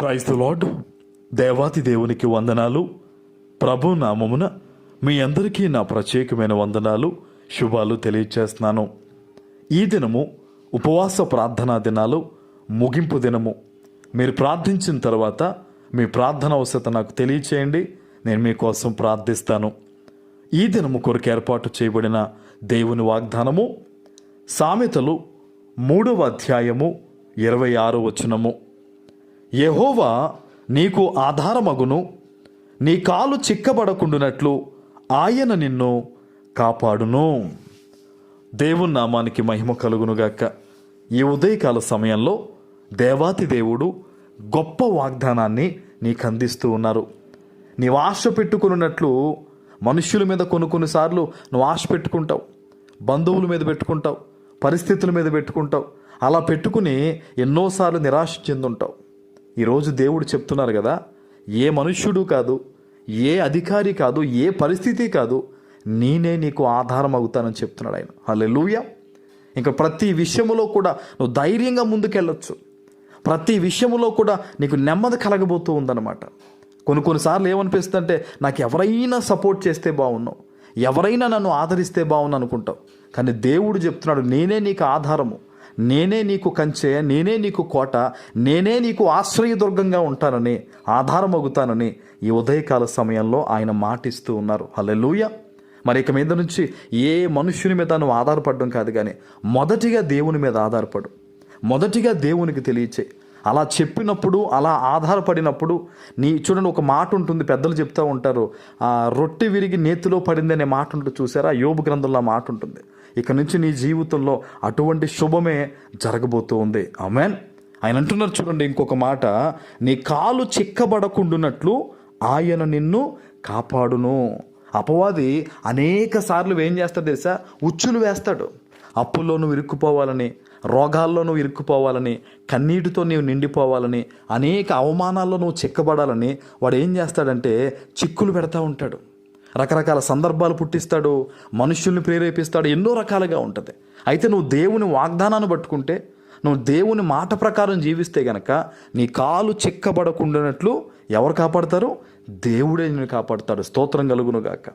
క్రైస్త lord. దేవాతి దేవునికి వందనాలు. ప్రభు నామమున మీ అందరికీ నా ప్రత్యేకమైన వందనాలు, శుభాలు తెలియచేస్తున్నాను. ఈ దినము ఉపవాస ప్రార్థనా దినాలు ముగింపు దినము. మీరు ప్రార్థించిన తర్వాత మీ ప్రార్థన అవసరత నాకు తెలియచేయండి, నేను మీకోసం ప్రార్థిస్తాను. ఈ దినము కొరకు ఏర్పాటు చేయబడిన దేవుని వాగ్దానము సామెతలు 3వ అధ్యాయము 26వ వచనము. యెహోవా నీకు ఆధారమగును, నీ కాలు చిక్కబడకుండునట్లు ఆయన నిన్ను కాపాడును. దేవుని నామానికి మహిమ కలుగునుగాక. ఈ ఉదయకాల సమయంలో దేవాతి దేవుడు గొప్ప వాగ్దానాన్ని నీకు అందిస్తూ ఉన్నారు. నీవు ఆశ పెట్టుకున్నట్లు మనుష్యుల మీద కొన్నిసార్లు నువ్వు ఆశ పెట్టుకుంటావు, బంధువుల మీద పెట్టుకుంటావు, పరిస్థితుల మీద పెట్టుకుంటావు. అలా పెట్టుకుని ఎన్నోసార్లు నిరాశ చెందుంటావు. ఈరోజు దేవుడు చెప్తున్నారు కదా, ఏ మనుష్యుడు కాదు, ఏ అధికారి కాదు, ఏ పరిస్థితి కాదు, నేనే నీకు ఆధారం అవుతానని చెప్తున్నాడు ఆయన. హల్లెలూయా. ఇంకా ప్రతి విషయములో కూడా నువ్వు ధైర్యంగా ముందుకెళ్ళొచ్చు. ప్రతి విషయములో కూడా నీకు నెమ్మది కలగబోతూ ఉందన్నమాట. కొన్నిసార్లు ఏమనిపిస్తుందంటే, నాకు ఎవరైనా సపోర్ట్ చేస్తే బాగున్నావు, ఎవరైనా నన్ను ఆదరిస్తే బాగున్నా అనుకుంటావు. కానీ దేవుడు చెప్తున్నాడు, నేనే నీకు ఆధారము, నేనే నీకు కంచె, నేనే నీకు కోట, నేనే నీకు ఆశ్రయదుర్గంగా ఉంటానని, ఆధారమగుతానని ఈ ఉదయకాల సమయంలో ఆయన మాటిస్తూ ఉన్నారు. హల్లెలూయా. మరి ఇక మీద నుంచి ఏ మనుష్యుని మీద నువ్వు ఆధారపడడం కాదు, కానీ మొదటిగా దేవుని మీద ఆధారపడు, మొదటిగా దేవునికి తెలియచే. అలా చెప్పినప్పుడు, అలా ఆధారపడినప్పుడు చూడండి, ఒక మాట ఉంటుంది, పెద్దలు చెప్తూ ఉంటారు, రొట్టె విరిగి నేతిలో పడింది అనే మాట ఉంటుంది చూసారా, యోబు గ్రంథంలో ఆ మాట ఉంటుంది. ఇక నుంచి నీ జీవితంలో అటువంటి శుభమే జరగబోతూ ఉంది. ఆమేన్. ఆయన అంటున్నారు చూడండి ఇంకొక మాట, నీ కాలు చిక్కబడకుండునట్లు ఆయన నిన్ను కాపాడును. అపవాది అనేక సార్లు ఏం చేస్తాడు తెలుసా, ఉచ్చులు వేస్తాడు. అప్పుల్లో నువ్వు ఇరుక్కుపోవాలని, రోగాల్లో నువ్వు ఇరుక్కుపోవాలని, కన్నీటితో నీవు నిండిపోవాలని, అనేక అవమానాల్లో నువ్వు చిక్కబడాలని వాడు ఏం చేస్తాడంటే చిక్కులు పెడతా ఉంటాడు. రకరకాల సందర్భాలు పుట్టిస్తాడు, మనుషుల్ని ప్రేరేపిస్తాడు, ఎన్నో రకాలుగా ఉంటుంది. అయితే నువ్వు దేవుని వాగ్దానాన్ని పట్టుకుంటే, నువ్వు దేవుని మాట ప్రకారం జీవిస్తే గనక నీ కాలు చిక్కబడకుండానట్లు ఎవరు కాపాడతారు? దేవుడే నిన్ను కాపాడుతాడు. స్తోత్రం కలుగునుగాక.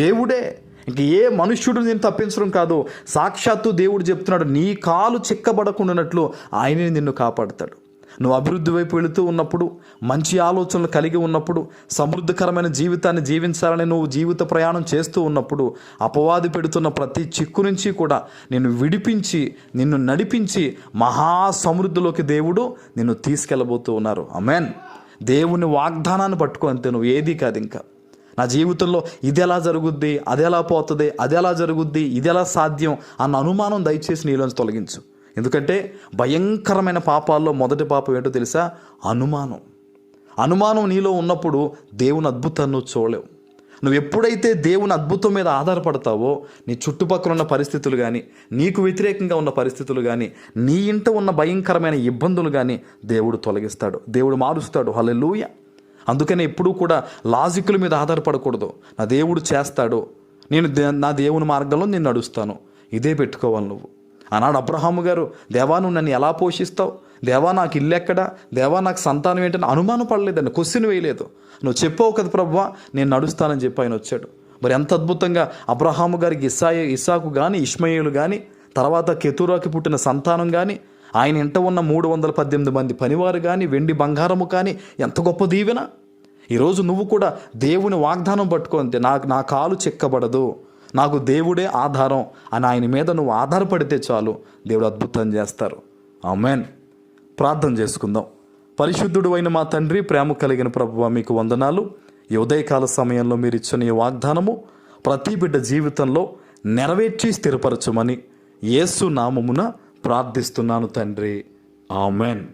దేవుడే, ఇంక ఏ మనుష్యుడు నేను తప్పించడం కాదు, సాక్షాత్తు దేవుడు చెప్తున్నాడు, నీ కాలు చిక్కబడకుండానట్లు ఆయనే నిన్ను కాపాడుతాడు. నువ్వు అభివృద్ధి వైపు వెళుతూ ఉన్నప్పుడు, మంచి ఆలోచనలు కలిగి ఉన్నప్పుడు, సమృద్ధికరమైన జీవితాన్ని జీవించాలని నువ్వు జీవిత ప్రయాణం చేస్తూ ఉన్నప్పుడు, అపవాది పెడుతున్న ప్రతి చిక్కు నుంచి కూడా నిన్ను విడిపించి, నిన్ను నడిపించి మహాసమృద్ధిలోకి దేవుడు నిన్ను తీసుకెళ్ళబోతూ ఉన్నారు. ఆమేన్. దేవుని వాగ్దానాన్ని పట్టుకో, అంతే. నువ్వు ఏది కాదు ఇంకా. నా జీవితంలో ఇది ఎలా జరుగుద్ది, అది ఎలా పోతుంది, అది ఎలా జరుగుద్ది, ఇది ఎలా సాధ్యం అన్న అనుమానం దయచేసి నీలోంచి తొలగించు. ఎందుకంటే భయంకరమైన పాపాల్లో మొదటి పాపం ఏంటో తెలుసా? అనుమానం. అనుమానం నీలో ఉన్నప్పుడు దేవుని అద్భుతాన్ని నువ్వు చూడలేవు. నువ్వు ఎప్పుడైతే దేవుని అద్భుతం మీద ఆధారపడతావో, నీ చుట్టుపక్కల ఉన్న పరిస్థితులు కానీ, నీకు వ్యతిరేకంగా ఉన్న పరిస్థితులు కానీ, నీ ఇంట ఉన్న భయంకరమైన ఇబ్బందులు కానీ దేవుడు తొలగిస్తాడు, దేవుడు మారుస్తాడు. హల్లెలూయా. అందుకనే ఎప్పుడూ కూడా లాజికుల మీద ఆధారపడకూడదు. నా దేవుడు చేస్తాడు, నేను నా దేవుని మార్గంలో నేను నడుస్తాను, ఇదే పెట్టుకోవాలి నువ్వు. ఆనాడు అబ్రహాము గారు, దేవా నువ్వు నన్ను ఎలా పోషిస్తావు, దేవా నాకు ఇల్లు ఎక్కడా, దేవా నాకు సంతానం ఏంటని అనుమానం పడలేదండి, క్వశ్చన్ వేయలేదు. నువ్వు చెప్పావు కదా ప్రభువా, నేను నడుస్తానని చెప్పి ఆయన వచ్చాడు. మరి ఎంత అద్భుతంగా అబ్రహాము గారికి ఇస్సాకు కానీ, ఇష్మాయేలు కానీ, తర్వాత కెతూరాకి పుట్టిన సంతానం కానీ, ఆయన ఇంట ఉన్న 318 మంది పనివారు కానీ, వెండి బంగారము కానీ, ఎంత గొప్ప దీవెన. ఈరోజు నువ్వు కూడా దేవుని వాగ్దానం పట్టుకో, అంతే. నా కాలు చిక్కబడదు, నాకు దేవుడే ఆధారం అని ఆయన మీద నువ్వు ఆధారపడితే చాలు, దేవుడు అద్భుతం చేస్తారు. ఆమేన్. ప్రార్థన చేసుకుందాం. పరిశుద్ధుడు అయిన మా తండ్రి, ప్రేమ కలిగిన ప్రభువా, మీకు వందనాలు. ఈ ఉదయకాల సమయంలో మీరు ఇచ్చిన ఈ వాగ్దానము ప్రతి బిడ్డ జీవితంలో నెరవేర్చి స్థిరపరచమని యేసు నామమున ప్రార్థిస్తున్నాను తండ్రి. ఆమేన్.